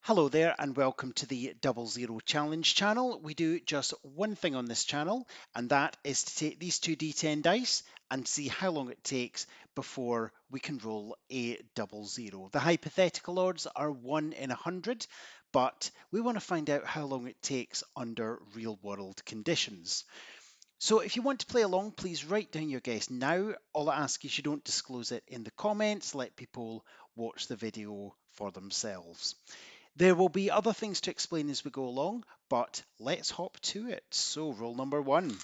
Hello there and welcome to the Double Zero Challenge channel. We do just one thing on this channel, and that is to take these two D10 dice and see how long it takes before we can roll a double zero. The hypothetical odds are 1 in 100, but we want to find out how long it takes under real world conditions. So if you want to play along, please write down your guess now. All I ask is you don't disclose it in the comments, let people watch the video for themselves. There will be other things to explain as we go along, but let's hop to it. So roll number one.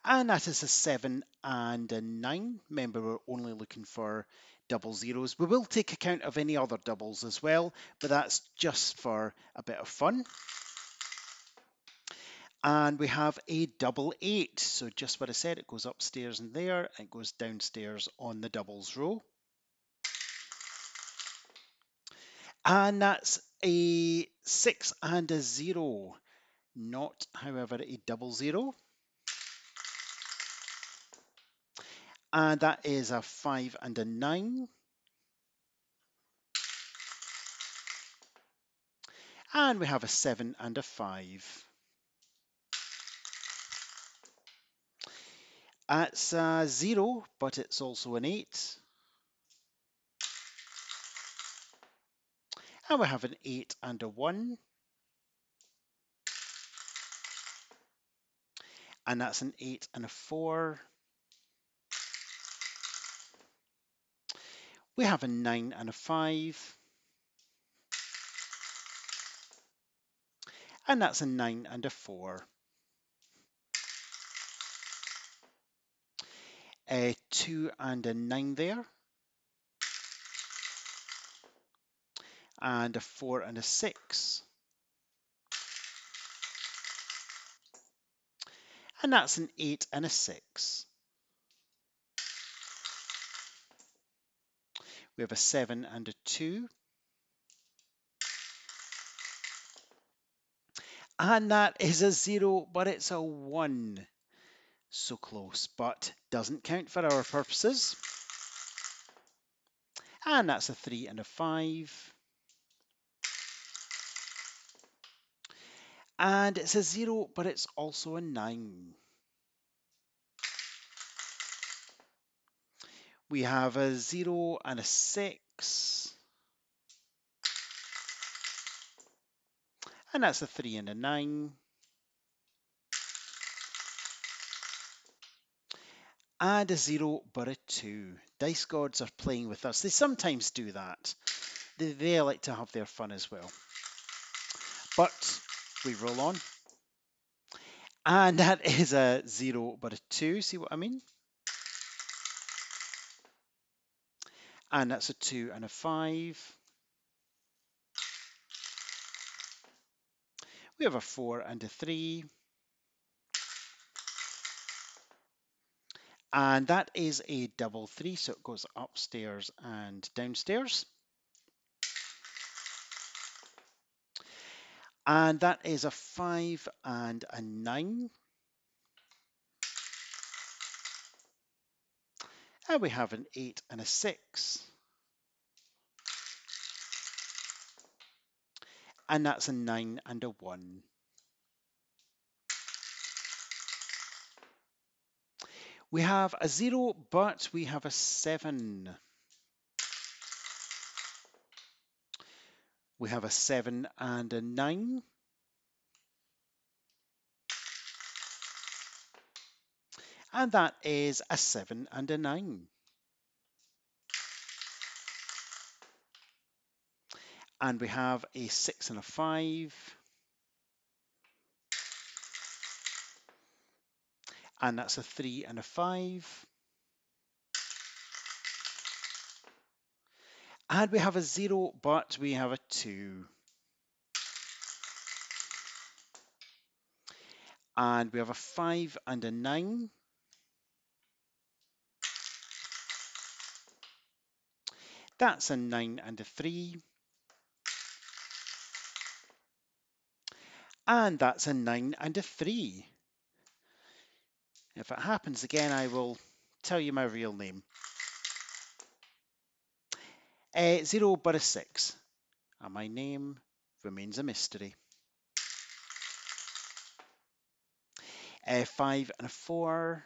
And that is a 7 and a 9. Remember, we're only looking for double zeros. We will take account of any other doubles as well, but that's just for a bit of fun. And we have a double 8. So just what I said, it goes upstairs in there, and it goes downstairs on the doubles row. And that's a 6 and a 0. Not, however, a double zero. And that is a 5 and a 9. And we have a 7 and a 5. That's a 0, but it's also an 8. And we have an 8 and a 1. And that's an 8 and a 4. We have a 9 and a 5. And that's a 9 and a 4. A 2 and a 9 there. And a 4 and a 6. And that's an 8 and a 6. We have a 7 and a 2. And that is a 0, but it's a 1. So close, but doesn't count for our purposes. And that's a 3 and a 5. And it's a 0, but it's also a 9. We have a 0 and a 6. And that's a 3 and a 9. And a 0, but a 2. Dice gods are playing with us. They sometimes do that. They like to have their fun as well. But we roll on. And that is a 0, but a 2. See what I mean? And that's a 2 and a 5. We have a 4 and a 3. And that is a double 3, so it goes upstairs and downstairs. And that is a 5 and a 9. And we have an 8 and a 6. And that's a 9 and a 1. We have a 0, but we have a 7. We have a 7 and a 9. And that is a 7 and a 9. And we have a 6 and a 5. And that's a 3 and a 5. And we have a 0, but we have a 2. And we have a 5 and a 9. That's a 9 and a 3. And that's a 9 and a 3. If it happens again, I will tell you my real name. 0, but a 6. and my name remains a mystery. 5 and a 4,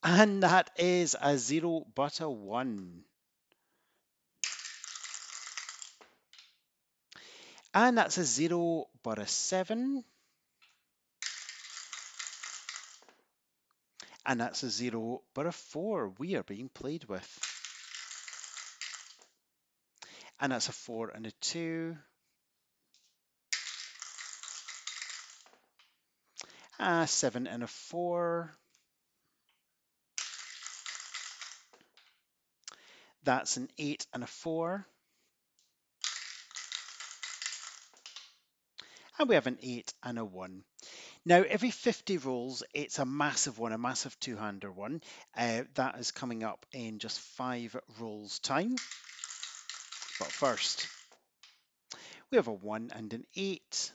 and that is a 0 but a 1. And that's a 0 but a 7, and that's a 0 but a 4. We are being played with. And that's a 4 and a 2, a 7 and a 4. That's an 8 and a 4. And we have an 8 and a 1. Now, every 50 rolls, it's a massive one, a massive two-hander one. That is coming up in just 5 rolls' time. But first, we have a 1 and an 8.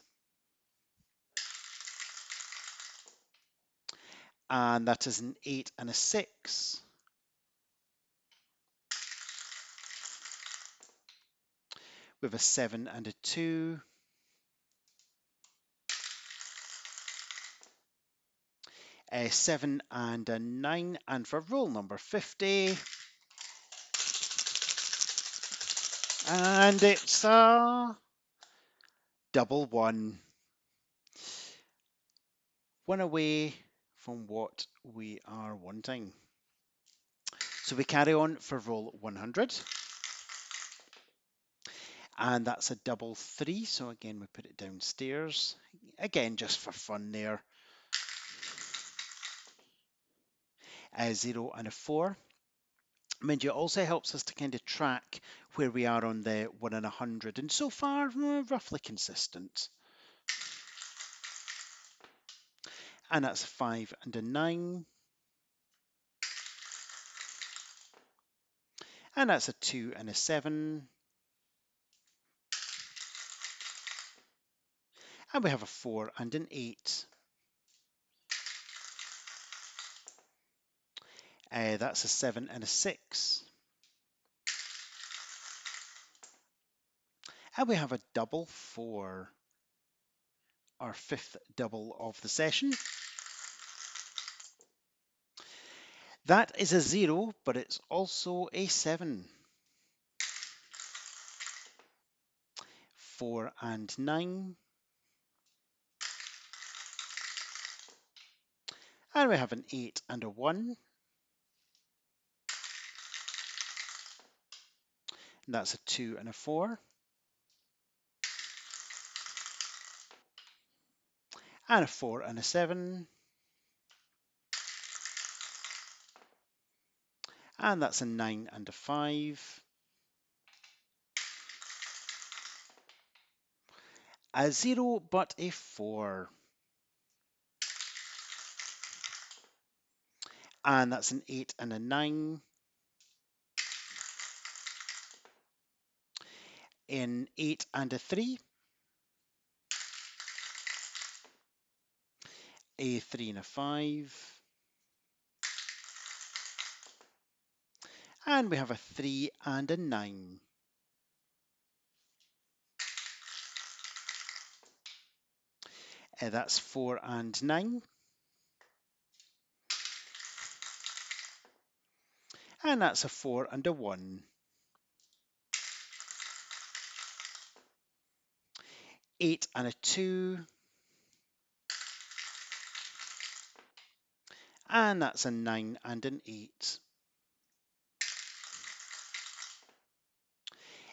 And that is an 8 and a 6. We have a 7 and a 2. A 7 and a 9. And for roll number 50, and it's a double 1. One away from what we are wanting. So we carry on for roll 100. And that's a double 3. So again, we put it downstairs. Again, just for fun there. A 0 and a 4. Mind you, it also helps us to kind of track where we are on the 1 and 100. And so far, roughly consistent. And that's a 5 and a 9. And that's a 2 and a 7. And we have a 4 and an 8. That's a 7 and a 6. And we have a double 4, our 5th double of the session. That is a 0, but it's also a 7. 4 and 9. And we have an 8 and a 1. And that's a 2 and a 4. And a 4 and a 7. And that's a 9 and a 5. A 0 but a 4. And that's an 8 and a 9. An 8 and a 3. A 3 and a 5. And we have a 3 and a 9. That's 4 and 9. And that's a 4 and a 1. 8 and a 2. And that's a 9 and an 8.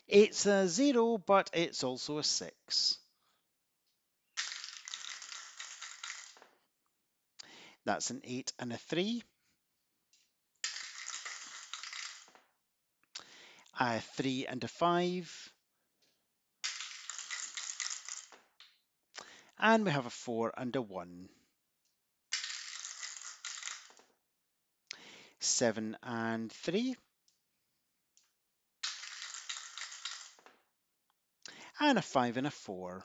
It's a 0, but it's also a 6. That's an 8 and a 3. A 3 and a 5. And we have a 4 and a 1. 7 and 3. And a 5 and a 4.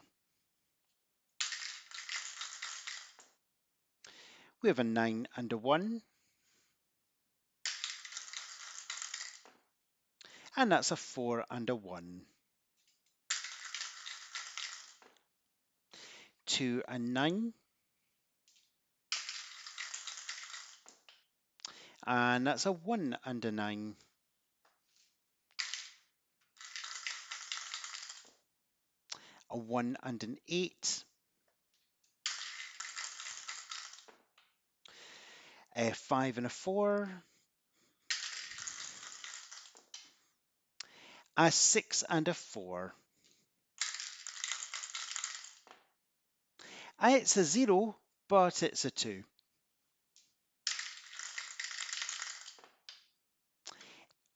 We have a 9 and a 1. and that's a 4 and a 1. 2 and 9, and that's a 1 and a 9. A 1 and an 8, a 5 and a 4, a 6 and a 4. It's a 0, but it's a 2.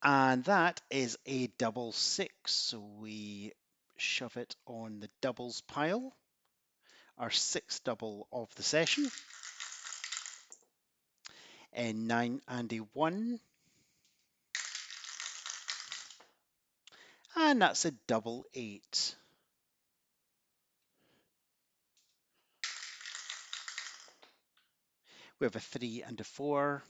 And that is a double 6, so we shove it on the doubles pile, our 6th double of the session. A 9 and a 1, and that's a double 8. We have a 3 and a 4,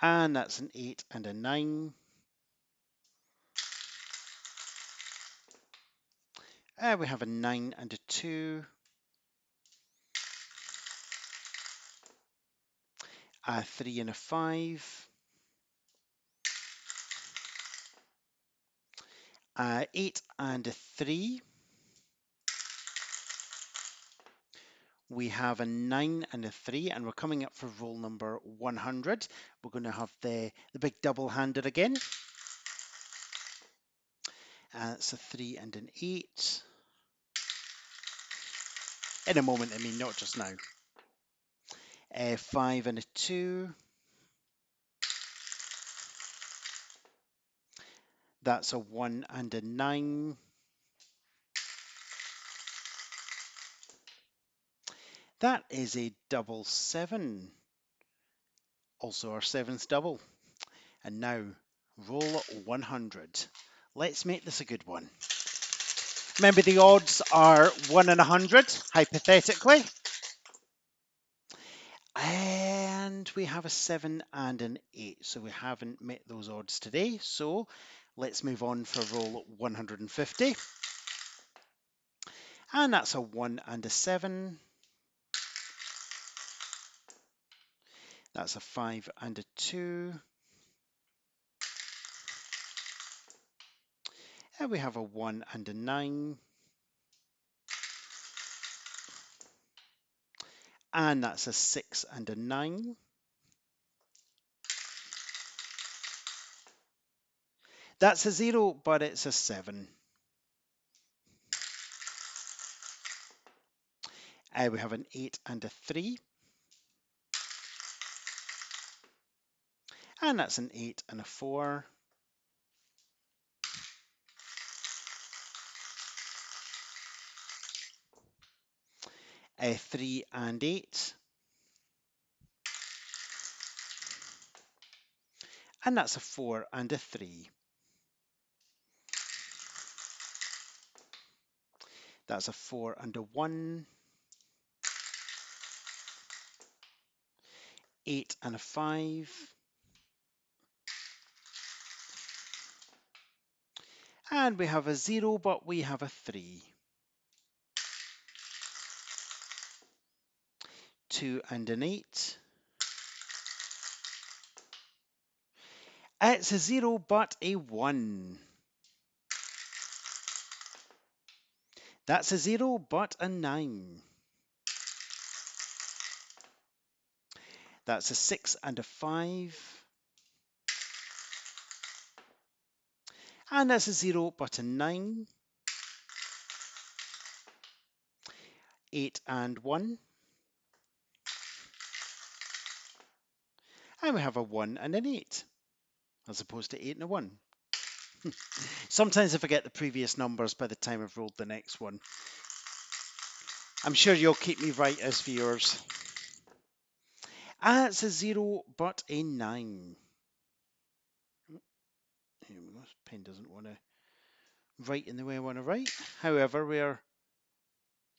and that's an 8 and a 9. We have a 9 and a 2, a 3 and a 5, 8 and a 3. We have a 9 and a 3, and we're coming up for roll number 100. We're going to have the big double-handed again. It's a 3 and an 8. In a moment, I mean, not just now. A 5 and a 2. That's a 1 and a 9. That is a double 7. Also our 7th double. And now, roll 100. Let's make this a good one. Remember, the odds are 1 in 100, hypothetically. And we have a 7 and an 8, so we haven't met those odds today. So let's move on for roll 150. And that's a 1 and a 7. That's a 5 and a 2. And we have a 1 and a 9. And that's a 6 and a 9. That's a 0, but it's a 7. We have an 8 and a 3. And that's an 8 and a 4. A 3 and 8. And that's a 4 and a 3. That's a 4 and a 1. 8 and a 5. And we have a 0, but we have a 3. 2 and an 8. It's a 0, but a 1. That's a 0, but a 9. That's a 6 and a 5. And that's a 0, but a 9. 8 and 1. And we have a 1 and an 8, as opposed to 8 and a 1. Sometimes I forget the previous numbers by the time I've rolled the next one. I'm sure you'll keep me right as viewers. It's a 0, but a 9. This pen doesn't want to write in the way I want to write. However,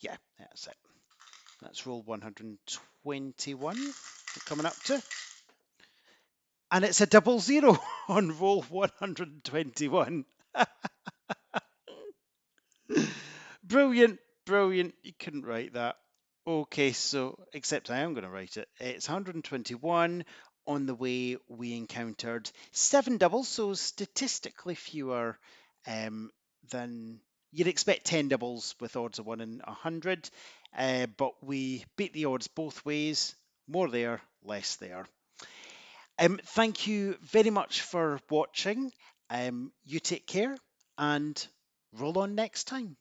yeah, that's it. That's roll 121 we're coming up to. And it's a double zero on roll 121. Brilliant, brilliant. You couldn't write that. Okay, so except I am going to write it. It's 121. On the way, we encountered 7 doubles, so statistically fewer um, than you'd expect 10 doubles with odds of 1 in 100. But we beat the odds both ways. More there, less there. Thank you very much for watching. You take care and roll on next time.